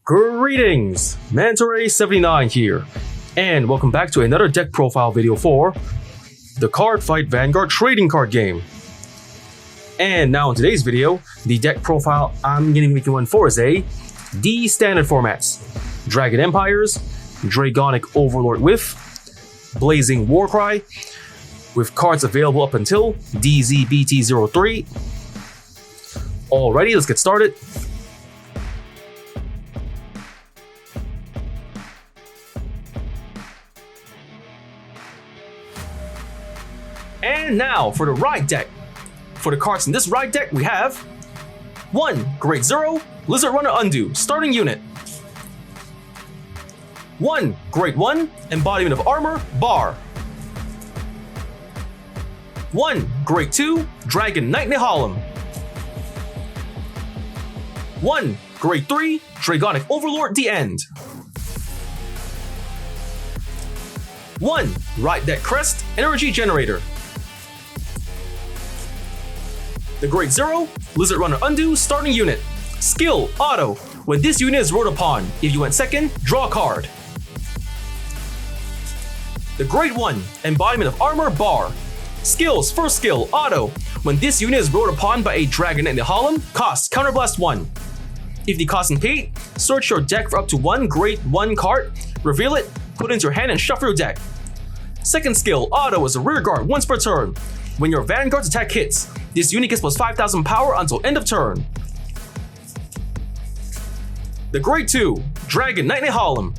Greetings, Mantare79 here, and welcome back to another deck profile video for the Cardfight Vanguard trading card game. And now in today's video, the deck profile I'm going to be making one for is a D standard formats: Dragon Empires, Dragonic Overlord with Blazing Warcry, with cards available up until DZBT03. Alrighty, let's get started. And now for the ride deck. For the cards in this ride deck, we have 1 Great Zero, Lizard Runner Undo, starting unit. 1 Great 1, Embodiment of Armor, Bar. 1 Great 2, Dragon Knight Nehalem. 1 Great 3, Dragonic Overlord, The End. 1 Ride Deck Crest, Energy Generator. The Great Zero, Lizard Runner Undo, starting unit. Skill, auto. When this unit is rode upon, if you went second, draw a card. The Great 1, Embodiment of Armor, Bar. Skills, first skill, auto. When this unit is rode upon by a Dragon Knight Nehalem, cost, Counterblast 1. If the cost is paid, search your deck for up to 1 Great 1 card, reveal it, put it into your hand and shuffle your deck. Second skill, auto, is a rear guard once per turn. When your Vanguard's attack hits, this unit gets plus 5,000 power until end of turn. The Great 2, Dragon Knight Nehalem.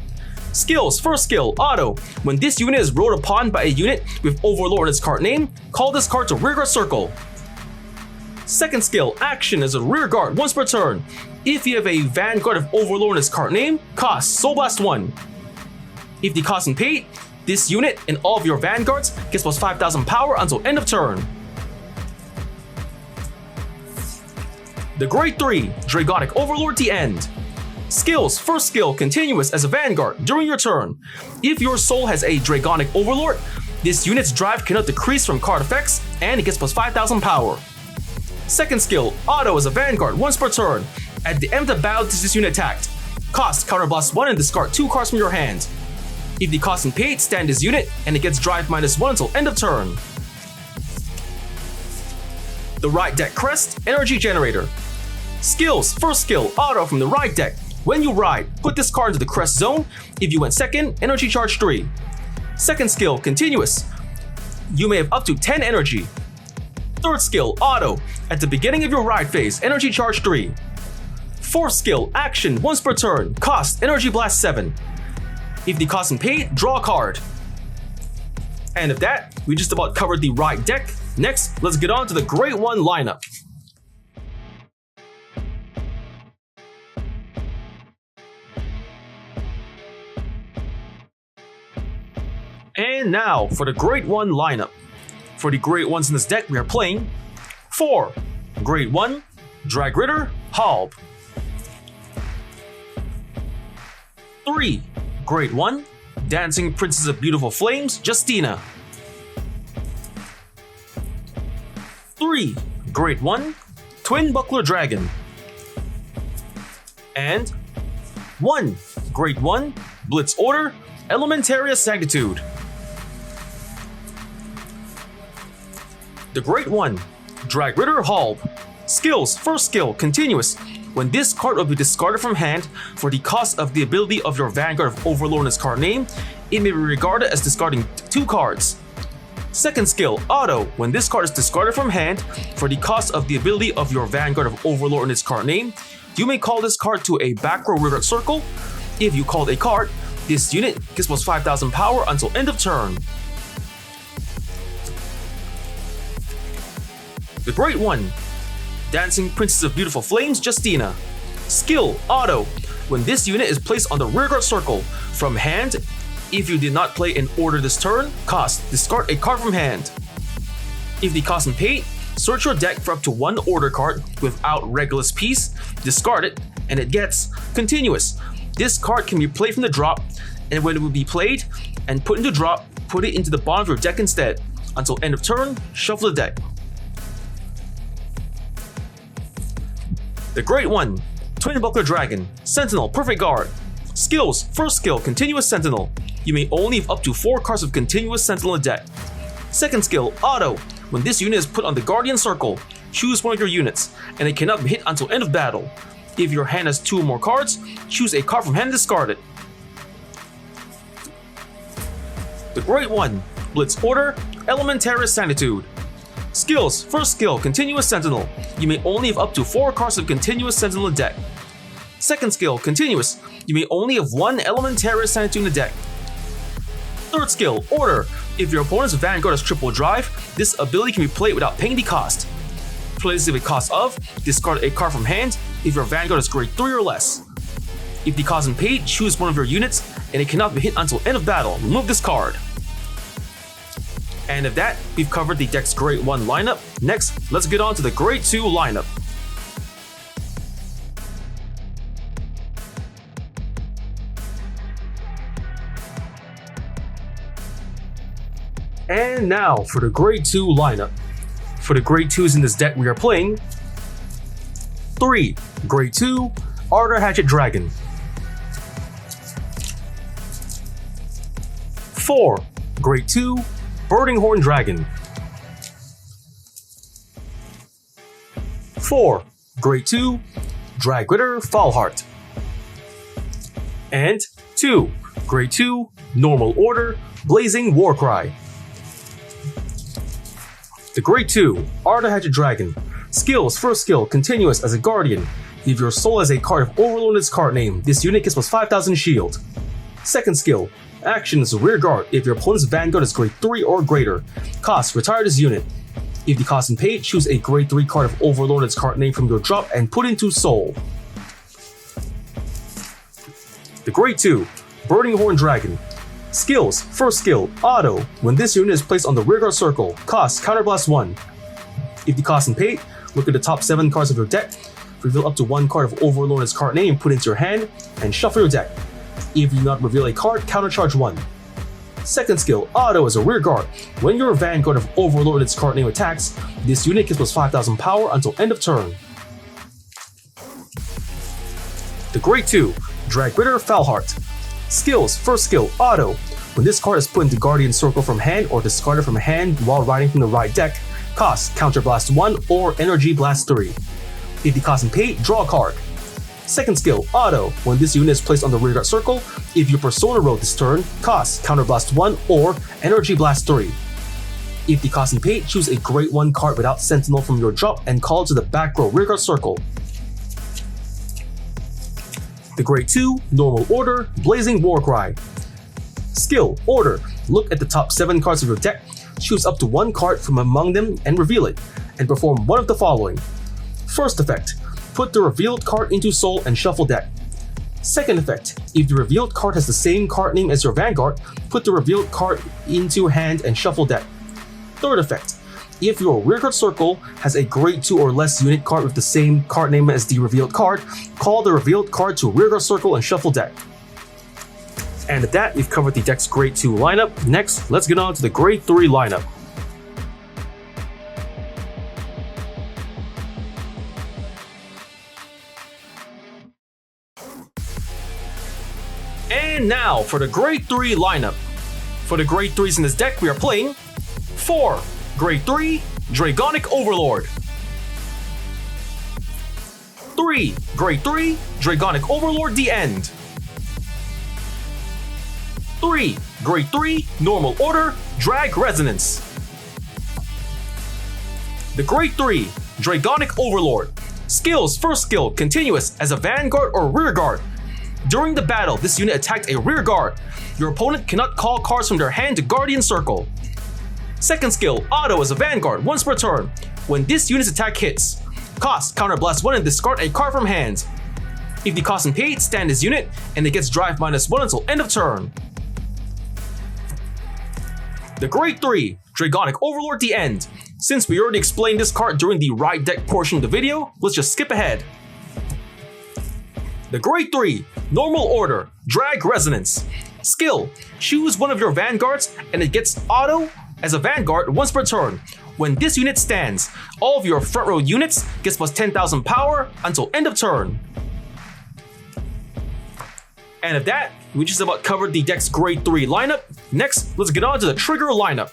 Skills, first skill, auto. When this unit is rode upon by a unit with Overlord in its card name, call this card to rearguard circle. Second skill, action, is a rearguard once per turn. If you have a Vanguard of Overlord in its card name, cost Soul Blast 1. If the cost is paid, this unit and all of your Vanguards gets plus 5,000 power until end of turn. The Great 3, Dragonic Overlord, The End. Skills, first skill, continuous as a Vanguard during your turn. If your soul has a Dragonic Overlord, this unit's drive cannot decrease from card effects and it gets plus 5,000 power. Second skill, auto as a Vanguard once per turn. At the end of the battle, this unit attacked. Cost, Counterblast 1 and discard 2 cards from your hand. If the cost is paid, stand this unit and it gets drive -1 until end of turn. The Ride Deck Crest, Energy Generator. Skills, first skill, auto from the ride deck. When you ride, put this card into the crest zone. If you went second, energy charge 3. Second skill, continuous. You may have up to 10 energy. Third skill, auto. At the beginning of your ride phase, energy charge 3. Fourth skill, action, once per turn. Cost, energy blast 7. If the cost is paid, draw a card. And with that, we just about covered the ride deck. Next, let's get on to the Great 1 lineup. And now for the Great 1 lineup. For the Great 1s in this deck, we are playing 4 Great 1, Drag Ritter, Halb. 3 Great 1, Dancing Princess of Beautiful Flames, Justina. 3 Great 1, Twin Buckler Dragon. And 1 Great 1, Blitz Order, Elementaria Sanctitude. The Great 1, Drag Ritter, Halb. Skills, first skill, continuous. When this card will be discarded from hand for the cost of the ability of your Vanguard of Overlord in its card name, it may be regarded as discarding 2 cards. Second skill, auto. When this card is discarded from hand for the cost of the ability of your Vanguard of Overlord in its card name, you may call this card to a back row rearguard circle. If you called a card, this unit gets plus 5,000 power until end of turn. The Great 1, Dancing Princess of Beautiful Flames, Justina. Skill, auto. When this unit is placed on the rearguard circle from hand, if you did not play an order this turn, cost, discard a card from hand. If the cost is paid, search your deck for up to 1 order card without Regulus piece, discard it, and it gets continuous. This card can be played from the drop, and when it will be played and put into drop, put it into the bottom of your deck instead. Until end of turn, shuffle the deck. The Great 1, Twin Buckler Dragon, Sentinel, Perfect Guard. Skills, first skill, Continuous Sentinel. You may only have up to 4 cards of Continuous Sentinel in deck. Second skill, Auto. When this unit is put on the Guardian Circle, choose one of your units, and it cannot be hit until end of battle. If your hand has 2 or more cards, choose a card from hand and discard it. The Great One, Blitz Order, Elementaris Sanitude. Skills, first skill, Continuous Sentinel. You may only have up to 4 cards of Continuous Sentinel in deck. Second skill, Continuous. You may only have 1 Elementaris Sanitude in the deck. Third skill, Order. If your opponent's Vanguard has triple drive, this ability can be played without paying the cost. Play this with a cost of, discard a card from hand if your Vanguard is grade 3 or less. If the cost is paid, choose one of your units, and it cannot be hit until end of battle. Remove this card. And with that, we've covered the deck's Grade 1 lineup. Next, let's get on to the Grade 2 lineup. And now for the Grade 2 lineup. For the Grade 2s in this deck we are playing: 3. Grade 2, Ardor Hatchet Dragon. 4. Grade 2, Burning Horn Dragon. 4. Grade 2, Dragonic Overlord. And 2. Grade 2, Normal Order, Blazing Warcry. The Grade 2, Ardor Hatchet Dragon. Skills, first skill, Continuous as a Guardian. If your soul has a card of Overlord in its card name, this unit gets plus 5000 shield. Second skill, Action is a Rear Guard. If your opponent's Vanguard is grade 3 or greater. Cost, retire this unit. If the cost is paid, choose a grade 3 card of Overlord in its card name from your drop and put into Soul. The Grade 2, Burning Horn Dragon. Skills, first skill, Auto. When this unit is placed on the rearguard circle, cost, Counterblast 1. If the cost is paid, look at the top 7 cards of your deck, reveal up to 1 card of Overlord in its card name, put into your hand, and shuffle your deck. If you do not reveal a card, countercharge 1. Second skill, Auto as a rear guard. When your Vanguard of Overlord in its card name attacks, this unit gets plus 5000 power until end of turn. The Grade 2, Dragonic Overlord. Skills, first skill, Auto. When this card is put into Guardian Circle from hand or discarded from hand while riding from the right deck, cost, Counterblast 1 or Energy Blast 3. If the cost is paid, draw a card. Second skill, Auto. When this unit is placed on the rearguard circle, if you Persona roll this turn, cost, Counterblast 1 or Energy Blast 3. If the cost is paid, choose a Grade 1 card without Sentinel from your drop and call it to the back row rearguard circle. The Grade 2, Normal Order, Blazing Warcry. Skill, Order. Look at the top 7 cards of your deck, choose up to 1 card from among them and reveal it, and perform one of the following. First effect, put the revealed card into Soul and shuffle deck. Second effect, if the revealed card has the same card name as your Vanguard, put the revealed card into hand and shuffle deck. Third effect, if your rearguard circle has a Grade 2 or less unit card with the same card name as the revealed card, call the revealed card to rearguard circle and shuffle deck. And at that, we've covered the deck's Grade 2 lineup. Next, let's get on to the Grade 3 lineup. And now for the Grade 3 lineup. For the Grade 3s in this deck, we are playing 4. Grade 3, Dragonic Overlord. 3. Grade 3, Dragonic Overlord The End. 3. Grade 3, Normal Order, Drag Resonance. The Grade 3, Dragonic Overlord. Skills, first skill, Continuous as a Vanguard or Rearguard. During the battle, this unit attacked a Rearguard. Your opponent cannot call cards from their hand to Guardian Circle. Second skill, Auto as a Vanguard, once per turn. When this unit's attack hits, cost, Counterblast 1 and discard a card from hand. If the cost is paid, stand this unit, and it gets drive -1 until end of turn. The Grade 3, Dragonic Overlord The End. Since we already explained this card during the right deck portion of the video, let's just skip ahead. The Grade 3, Normal Order, Drag Resonance. Skill, choose one of your Vanguards and it gets Auto as a Vanguard once per turn. When this unit stands, all of your front row units gets plus 10,000 power until end of turn. And of that, we just about covered the deck's grade 3 lineup. Next, let's get on to the trigger lineup.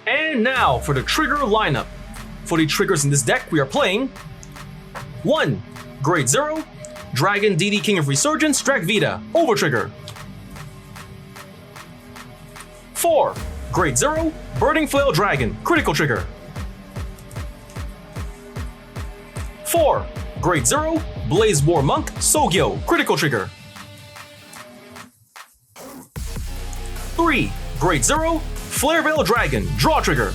And now for the trigger lineup. For the triggers in this deck, we are playing 1. Grade 0, Dragon DD King of Resurgence, Dragvita, Overtrigger. 4. Grade 0, Burning Flail Dragon, Critical Trigger. 4. Grade 0, Blaze War Monk, Sogyo, Critical Trigger. 3. Grade 0, Flare Veil Dragon, Draw Trigger.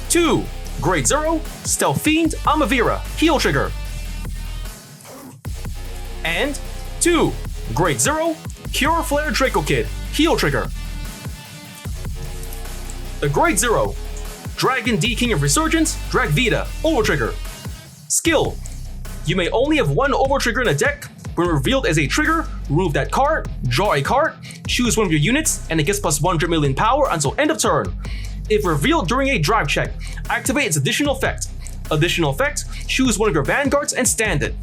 2. Grade 0, Stealth Fiend, Amavira, Heal Trigger. And 2. Grade 0, Cure Flare Draco Kid, Heal Trigger. The Grade 0, Dragon D King of Resurgence, Dragvita, Overtrigger. Skill: you may only have one Overtrigger in a deck. When revealed as a trigger, remove that card, draw a card, choose one of your units, and it gets plus 100 million power until end of turn. If revealed during a drive check, activate its additional effect. Additional effect: choose one of your Vanguards and stand it.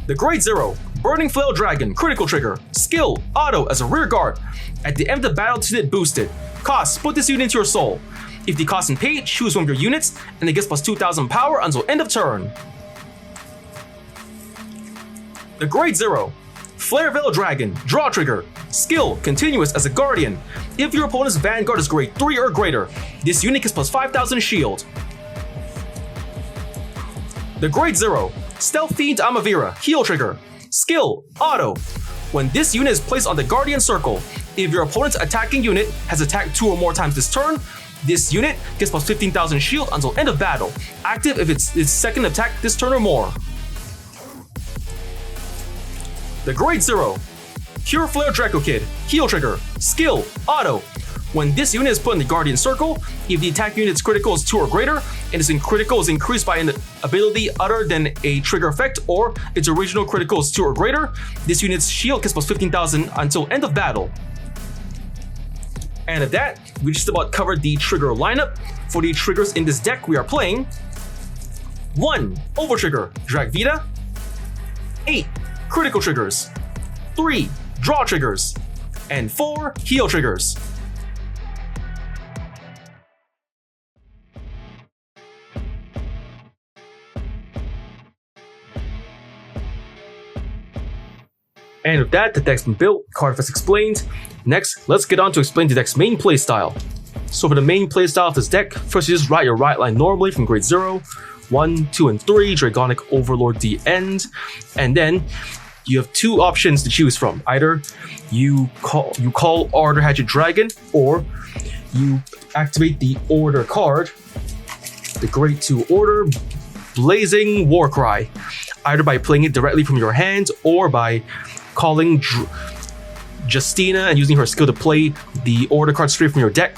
The Grade 0, Burning Flail Dragon, Critical Trigger. Skill: auto as a rear guard. At the end of the battle, this unit boosted. Cost: put this unit into your soul. If the cost is paid, choose one of your units, and it gets plus 2000 power until end of turn. The Grade 0, Flare Veil Dragon, Draw Trigger. Skill: continuous as a guardian. If your opponent's Vanguard is grade 3 or greater, this unit gets plus 5000 shield. The Grade 0, Stealth Fiend Amavira, Heal Trigger. Skill: auto. When this unit is placed on the Guardian Circle, if your opponent's attacking unit has attacked 2 or more times this turn, this unit gets plus 15,000 shield until end of battle. Active if it's its second attack this turn or more. The Grade 0, Cure Flare Draco Kid, Heal Trigger. Skill: auto. When this unit is put in the Guardian Circle, if the attack unit's critical is 2 or greater, and its critical is increased by an ability other than a trigger effect, or its original critical is 2 or greater, this unit's shield gets plus 15,000 until end of battle. And at that, we just about covered the trigger lineup. For the triggers in this deck, we are playing 1. Overtrigger, Dragvita. 8. Critical triggers. 3. Draw triggers. And 4. Heal triggers. And with that, the deck's been built, Cardfight explained. Next, let's get on to explain the deck's main playstyle. So for the main playstyle of this deck, first you just write your right line normally from grade 0, 1, 2, and 3, Dragonic Overlord the end, and then you have 2 options to choose from. Either you call Order Hatchet Dragon, or you activate the Order card, the grade 2 Order, Blazing Warcry, either by playing it directly from your hand or by calling Justina and using her skill to play the Order card straight from your deck.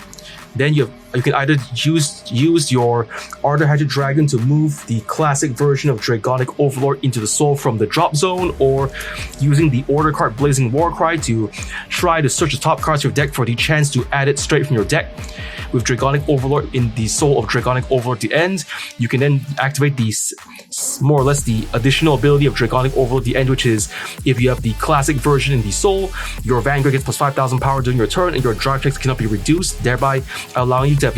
Then you can either use your Order Hatchet Dragon to move the classic version of Dragonic Overlord into the soul from the drop zone, or using the Order card Blazing Warcry to try to search the top cards of your deck for the chance to add it straight from your deck. With Dragonic Overlord in the soul of Dragonic Overlord the end, you can then activate more or less the additional ability of Dragonic Overlord the end, which is if you have the classic version in the soul, your Vanguard gets plus 5,000 power during your turn, and your drive checks cannot be reduced, thereby allowing you to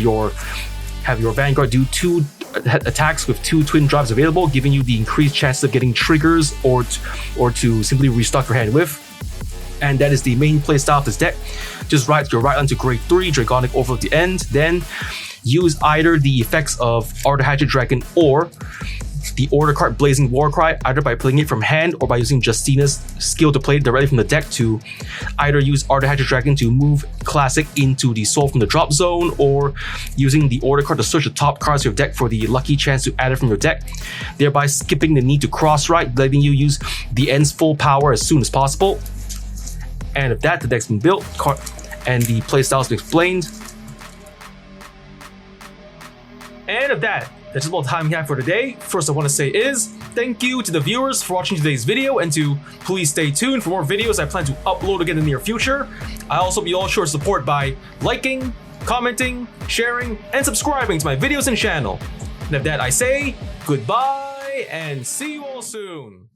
have your Vanguard do 2 attacks with 2 twin drives available, giving you the increased chances of getting triggers or to simply restock your hand with. And that is the main playstyle of this deck. Just write your right onto grade 3, Dragonic Overlord the end, then use either the effects of Order Hatchet Dragon or the Order card Blazing Warcry, either by playing it from hand or by using Justina's skill to play it directly from the deck to either use Order Hatchet Dragon to move classic into the soul from the drop zone, or using the Order card to search the top cards of your deck for the lucky chance to add it from your deck, thereby skipping the need to cross-write, letting you use the end's full power as soon as possible. And with that, the deck's been built and the playstyle's been explained. And with that, That's all the time we have for today. First I want to say is, thank you to the viewers for watching today's video, and to please stay tuned for more videos I plan to upload again in the near future. I also be all sure to support by liking, commenting, sharing, and subscribing to my videos and channel. And with that I say, goodbye and see you all soon.